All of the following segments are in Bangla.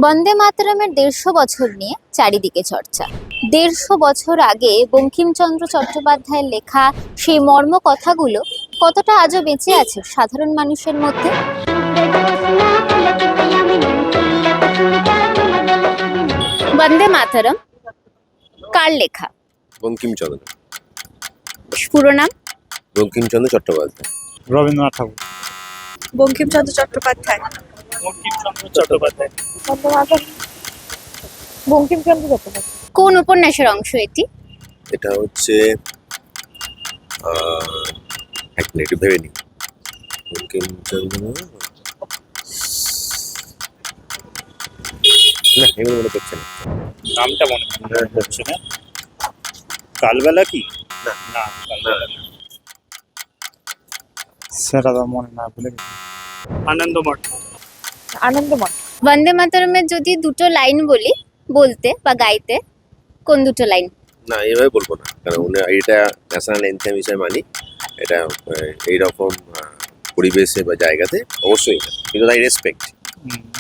বন্দে মাতরমের ১৫০ বছর নিয়ে চারিদিকে চর্চা। ১৫০ বছর আগে বঙ্কিমচন্দ্র চট্টোপাধ্যায়ের লেখা সেই মর্ম কথাগুলো কতটা আজও বেঁচে আছে সাধারণ মানুষের মধ্যে? বন্দে মাতরম কার লেখা? বঙ্কিমচন্দ্র। পুরো নাম? বঙ্কিমচন্দ্র চট্টোপাধ্যায়। রবীন্দ্রনাথ ঠাকুর। বঙ্কিমচন্দ্র চট্টোপাধ্যায়। বঙ্কিমচন্দ্র চট্টোপাধ্যায়। বঙ্কিমচন্দ্র চট্টোপাধ্যায়। কোন উপন্যাসের অংশ এটি? এটা হচ্ছে এক মিনিট ভেবে নি। বঙ্কিমচন্দ্র না, এগুলো মনে করছে না। নামটা মনে হচ্ছে না। কালবেলা কি? না। না, কালবেলা না। সেটা তো মনে না, ভুলে গেছি। আনন্দমঠ। আনন্দমঠ। বন্দে মাতরমের যদি দুটো লাইন বলি বলতে বা গাইতে, কোন দুটো লাইন? না, এইভাবে বলবো না, কারণ এটা ন্যাশনাল অ্যানথেম হিসেবে মানি। এটা এইরকম পরিবেশে বা জায়গাতে অবশ্যই, কিন্তু তাই রেসপেক্ট।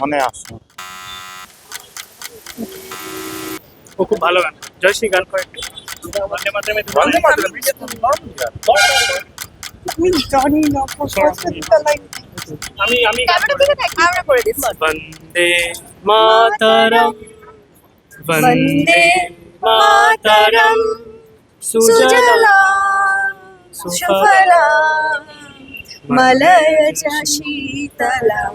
মনে আছে। ও খুব ভালো গান। জয়শ্রী গান করে একটু। বন্দে মাতরমে বন্দে মাতরম। আমি জানি না আমি আমরা করে দিচ্ছি। বন্দে মাতরম, বন্দে মাতরম, সুজলাম সুফলাম মলয়জ শীতলাম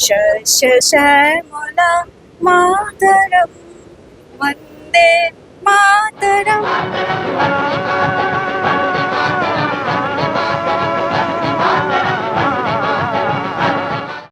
শস্য শ্যামলাম মাতরম বন্দে মাতরম।